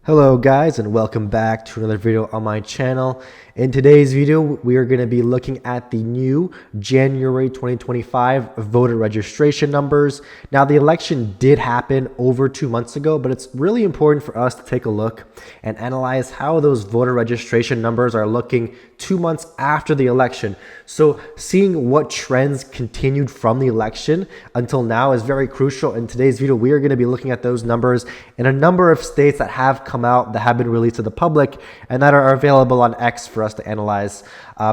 Hello guys, and welcome back to another video on my channel. In today's video, we are going to be looking at the new January 2025 voter registration numbers. Now, the election did happen over 2 months ago, but it's really important for us to take a look and analyze how those voter registration numbers are looking 2 months after the election. So seeing what trends continued from the election until now is very crucial. In today's video, we are going to be looking at those numbers in a number of states that have come out, that have been released to the public, and that are available on X for us to analyze,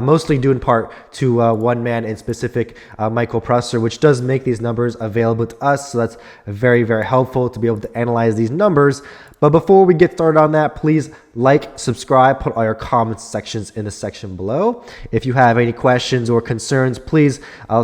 mostly due in part to one man in specific, Michael Presser, which does make these numbers available to us. So that's very, very helpful to be able to analyze these numbers. But before we get started on that, please like, subscribe, put all your comments sections in the section below. If you have any questions or concerns, please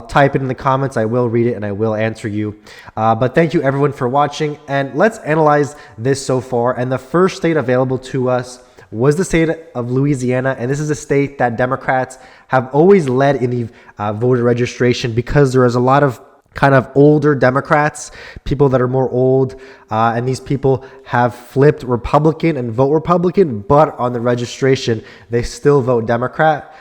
type it in the comments. I will read it and I will answer you. But thank you everyone for watching, and let's analyze this so far. And the first state available to us was the state of Louisiana, and this is a state that Democrats have always led in the voter registration because there is a lot of kind of older Democrats, people that are more old, and these people have flipped Republican and vote Republican, but on the registration, they still vote Democrat.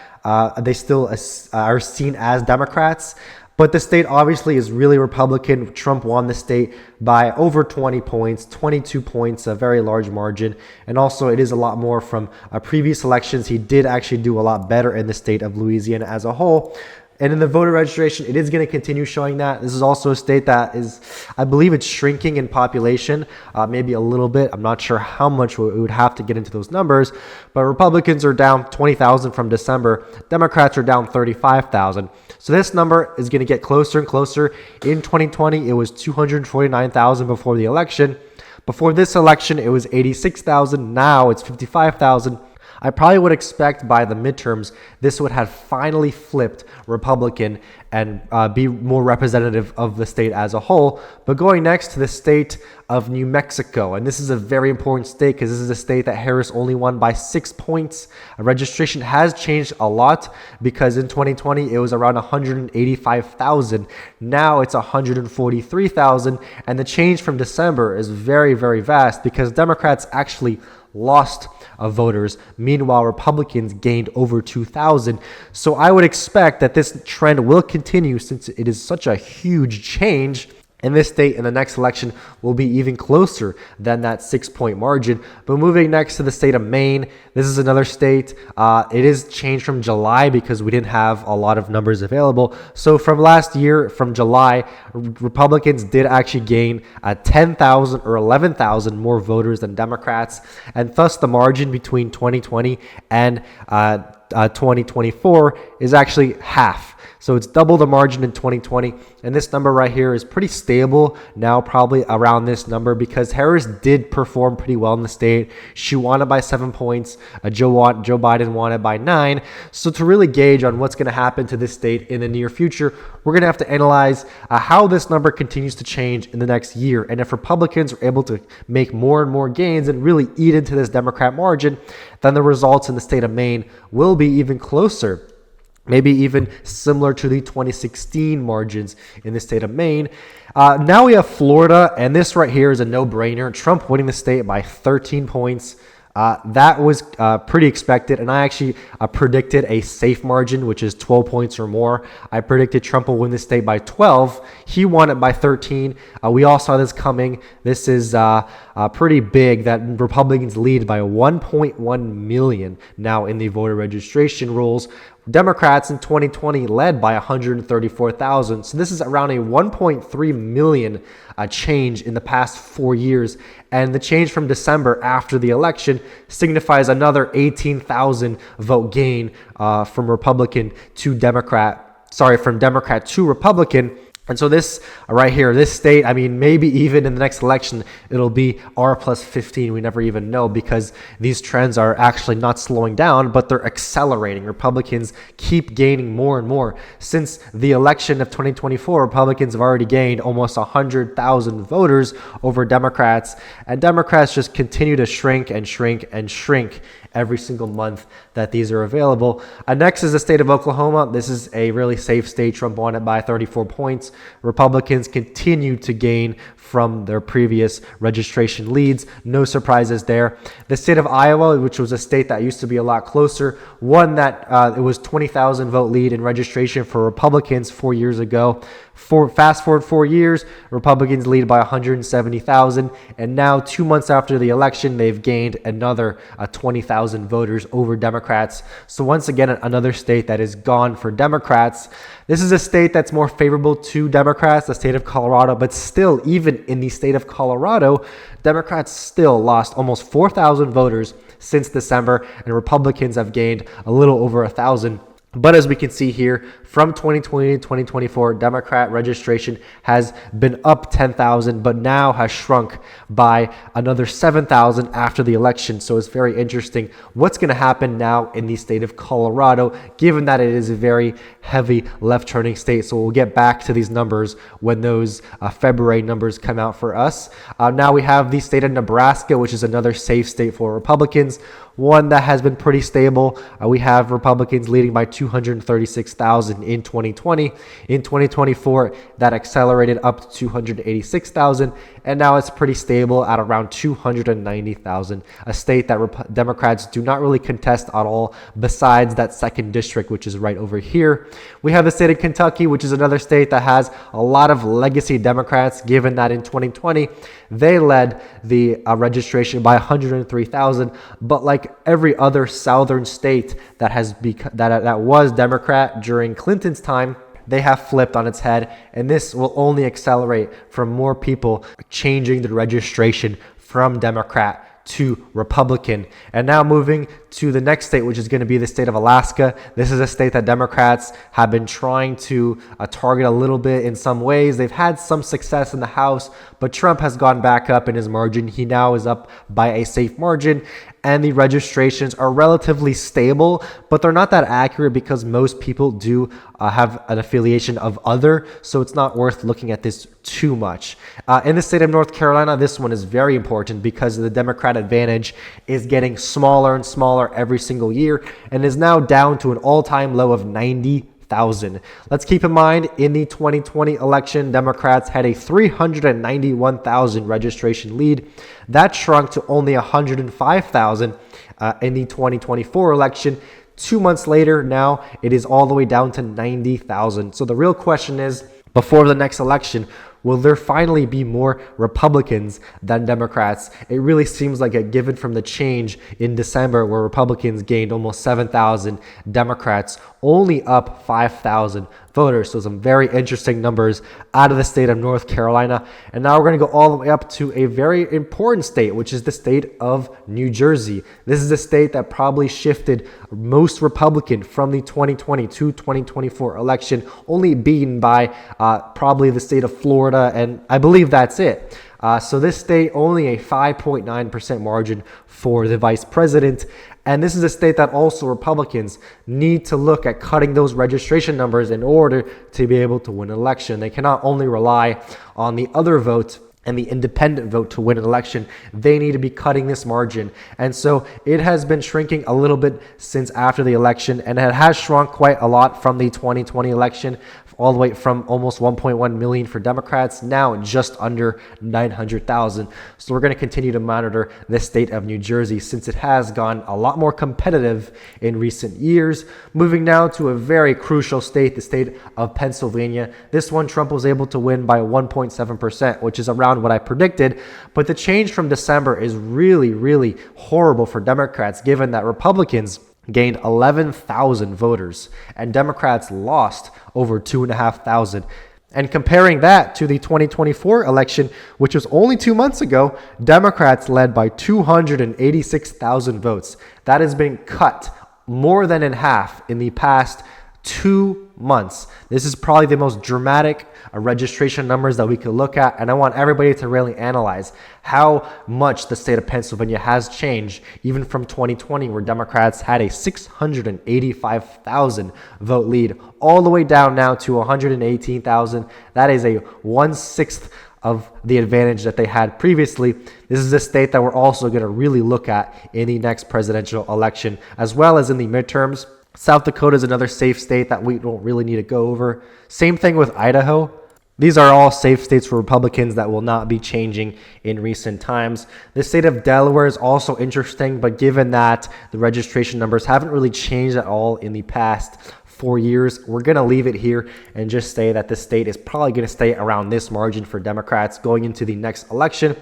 They still are seen as Democrats. But the state obviously is really Republican. Trump won the state by over 20 points, 22 points, a very large margin. And also it is a lot more from previous elections. He did actually do a lot better in the state of Louisiana as a whole. And in the voter registration, it is going to continue showing that. This is also a state that is, I believe it's shrinking in population, maybe a little bit. I'm not sure how much we would have to get into those numbers, but Republicans are down 20,000 from December. Democrats are down 35,000. So this number is going to get closer and closer. In 2020, it was 249,000 before the election. Before this election, it was 86,000. Now it's 55,000. I probably would expect by the midterms, this would have finally flipped Republican and be more representative of the state as a whole. But going next to the state of New Mexico, and this is a very important state because this is a state that Harris only won by 6 points. Registration has changed a lot because in 2020, it was around 185,000. Now it's 143,000. And the change from December is very, very vast because Democrats actually lost voters. Meanwhile, Republicans gained over 2,000. So I would expect that this trend will continue since it is such a huge change. In this state, in the next election, will be even closer than that 6-point margin. But moving next to the state of Maine, this is another state. It is changed from July because we didn't have a lot of numbers available. So from last year, from July, Republicans did actually gain 10,000 or 11,000 more voters than Democrats. And thus the margin between 2020 and 2024 is actually half. So it's double the margin in 2020. And this number right here is pretty stable now, probably around this number, because Harris did perform pretty well in the state. She won it by 7 points. Joe Biden won it by 9. So to really gauge on what's going to happen to this state in the near future, we're going to have to analyze how this number continues to change in the next year. And if Republicans are able to make more and more gains and really eat into this Democrat margin, then the results in the state of Maine will be even closer. Maybe even similar to the 2016 margins in the state of Maine. Now we have Florida, and this right here is a no-brainer. Trump winning the state by 13 points. That was pretty expected, and I actually predicted a safe margin, which is 12 points or more. I predicted Trump will win the state by 12. He won it by 13. We all saw this coming. This is pretty big that Republicans lead by 1.1 million now in the voter registration rolls. Democrats in 2020 led by 134,000. So this is around a 1.3 million change in the past 4 years. And the change from December after the election signifies another 18,000 vote gain from Republican to Democrat. Sorry, from Democrat to Republican. And so this right here, this state, I mean, maybe even in the next election, it'll be R plus 15. We never even know because these trends are actually not slowing down, but they're accelerating. Republicans keep gaining more and more. Since the election of 2024, Republicans have already gained almost 100,000 voters over Democrats, and Democrats just continue to shrink and shrink and shrink every single month that these are available. Next is the state of Oklahoma. This is a really safe state. Trump won it by 34 points. points. Republicans continue to gain from their previous registration leads. No surprises there. The state of Iowa, which was a state that used to be a lot closer, won that. It was 20,000 vote lead in registration for Republicans 4 years ago. Fast forward 4 years, Republicans lead by 170,000, and now 2 months after the election, they've gained another 20,000 voters over Democrats. So once again, another state that is gone for Democrats. This is a state that's more favorable to Democrats, the state of Colorado, but still, even in the state of Colorado, Democrats still lost almost 4,000 voters since December, and Republicans have gained a little over 1,000. But as we can see here, from 2020 to 2024, Democrat registration has been up 10,000, but now has shrunk by another 7,000 after the election. So it's very interesting what's going to happen now in the state of Colorado, given that it is a very heavy left-turning state. So we'll get back to these numbers when those February numbers come out for us. Now we have the state of Nebraska, which is another safe state for Republicans, one that has been pretty stable. We have Republicans leading by 236,000 in 2020. In 2024, that accelerated up to 286,000, and now it's pretty stable at around 290,000, a state that Democrats do not really contest at all, besides that second district, which is right over here. We have the state of Kentucky, which is another state that has a lot of legacy Democrats, given that in 2020, they led the registration by 103,000, but like every other southern state that was Democrat during Clinton's time, they have flipped on its head, and this will only accelerate from more people changing the registration from Democrat to Republican. And now moving to the next state, which is going to be the state of Alaska. This is a state that Democrats have been trying to target a little bit in some ways. They've had some success in the House, but Trump has gone back up in his margin. He now is up by a safe margin, and the registrations are relatively stable, but they're not that accurate because most people do have an affiliation of other, so it's not worth looking at this too much. In the state of North Carolina, this one is very important because the Democrat advantage is getting smaller and smaller every single year and is now down to an all-time low of 90,000. Let's keep in mind, in the 2020 election, Democrats had a 391,000 registration lead. That shrunk to only 105,000 in the 2024 election. 2 months later, now it is all the way down to 90,000. So the real question is, before the next election, will there finally be more Republicans than Democrats? It really seems like a given from the change in December, where Republicans gained almost 7,000, Democrats only up 5,000 voters. So some very interesting numbers out of the state of North Carolina. And now we're going to go all the way up to a very important state, which is the state of New Jersey. This is the state that probably shifted most Republican from the 2020 to 2024 election, only beaten by probably the state of Florida, and I believe that's it. So this state, only a 5.9% margin for the vice president. And this is a state that also Republicans need to look at cutting those registration numbers in order to be able to win an election. They cannot only rely on the other vote and the independent vote to win an election. They need to be cutting this margin. And so it has been shrinking a little bit since after the election, and it has shrunk quite a lot from the 2020 election, all the way from almost 1.1 million for Democrats, now just under 900,000. So we're going to continue to monitor the state of New Jersey, since it has gone a lot more competitive in recent years. Moving now to a very crucial state, the state of Pennsylvania. This one, Trump was able to win by 1.7%, which is around what I predicted. But the change from December is really, really horrible for Democrats, given that Republicans gained 11,000 voters and Democrats lost over 2,500. And comparing that to the 2024 election, which was only 2 months ago, Democrats led by 286,000 votes. That has been cut more than in half in the past 2 months. This is probably the most dramatic registration numbers that we could look at, and I want everybody to really analyze how much the state of Pennsylvania has changed, even from 2020, where Democrats had a 685,000 vote lead, all the way down now to 118,000. That is a 1/6 of the advantage that they had previously. This is a state that we're also going to really look at in the next presidential election, as well as in the midterms. South Dakota is another safe state that we don't really need to go over. Same thing with Idaho. These are all safe states for Republicans that will not be changing in recent times. The state of Delaware is also interesting, but given that the registration numbers haven't really changed at all in the past 4 years, we're going to leave it here and just say that this state is probably going to stay around this margin for Democrats going into the next election.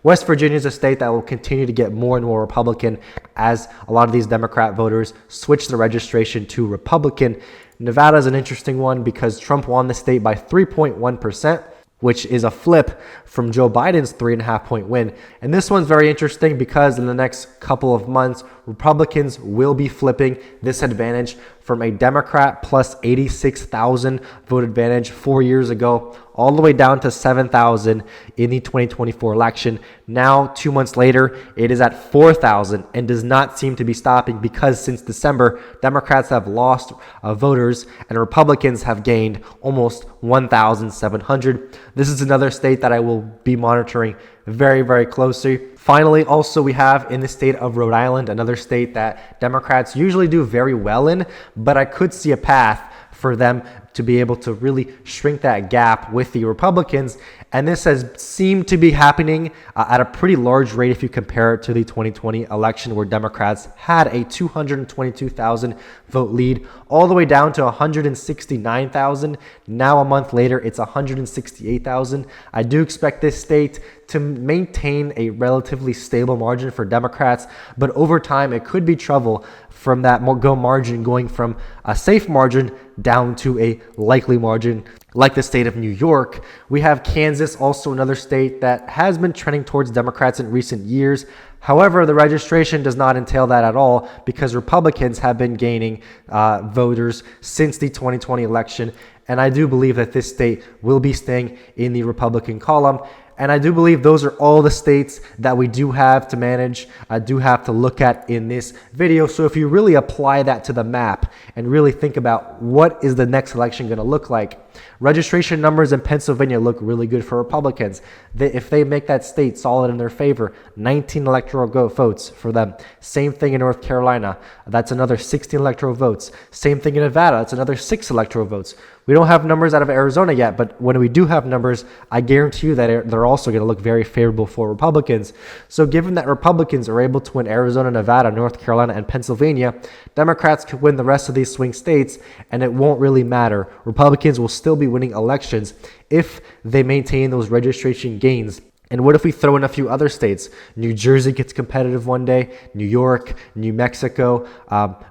West Virginia is a state that will continue to get more and more Republican as a lot of these Democrat voters switch the registration to Republican. Nevada is an interesting one because Trump won the state by 3.1%, which is a flip from Joe Biden's 3.5-point win. And this one's very interesting because in the next couple of months, Republicans will be flipping this advantage from a Democrat plus 86,000 vote advantage 4 years ago all the way down to 7,000 in the 2024 election. Now, 2 months later, it is at 4,000 and does not seem to be stopping because since December, Democrats have lost voters and Republicans have gained almost 1,700. This is another state that I will be monitoring very, very closely. Finally, also we have in the state of Rhode Island, another state that Democrats usually do very well in, but I could see a path for them to be able to really shrink that gap with the Republicans. And this has seemed to be happening at a pretty large rate if you compare it to the 2020 election, where Democrats had a 222,000 vote lead all the way down to 169,000. Now a month later, it's 168,000. I do expect this state to maintain a relatively stable margin for Democrats, but over time it could be trouble from that margin going from a safe margin down to a likely margin like the state of New York. We have Kansas, also another state that has been trending towards Democrats in recent years. However, the registration does not entail that at all because Republicans have been gaining voters since the 2020 election. And I do believe that this state will be staying in the Republican column. And I do believe those are all the states that we do have to manage, do have to look at in this video. So if you really apply that to the map and really think about what is the next election going to look like, registration numbers in Pennsylvania look really good for Republicans. If they make that state solid in their favor, 19 electoral votes for them. Same thing in North Carolina. That's another 16 electoral votes. Same thing in Nevada. That's another 6 electoral votes. We don't have numbers out of Arizona yet, but when we do have numbers, I guarantee you that they're also going to look very favorable for Republicans. So given that Republicans are able to win Arizona, Nevada, North Carolina, and Pennsylvania, Democrats could win the rest of these swing states, and it won't really matter. Republicans will still be winning elections if they maintain those registration gains. And what if we throw in a few other states? New Jersey gets competitive one day, New York, New Mexico,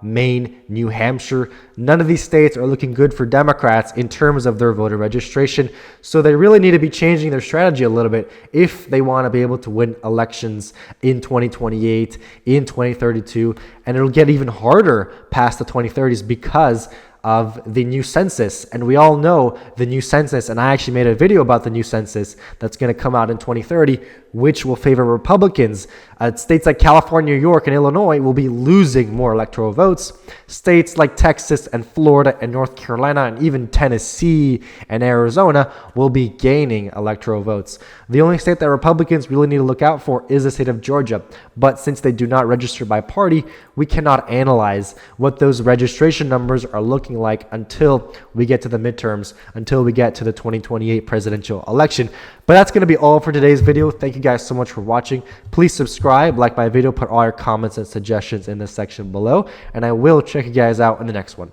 Maine, New Hampshire. None of these states are looking good for Democrats in terms of their voter registration. So they really need to be changing their strategy a little bit if they want to be able to win elections in 2028, in 2032. And it'll get even harder past the 2030s because of the new census. And we all know the new census, and I actually made a video about the new census that's going to come out in 2030, which will favor Republicans. States like California, New York, and Illinois will be losing more electoral votes. States like Texas and Florida and North Carolina and even Tennessee and Arizona will be gaining electoral votes. The only state that Republicans really need to look out for is the state of Georgia. But since they do not register by party, we cannot analyze what those registration numbers are looking like until we get to the midterms, until we get to the 2028 presidential election. But that's going to be all for today's video. Thank you guys so much for watching. Please subscribe, like my video, put all your comments and suggestions in the section below, and I will check you guys out in the next one.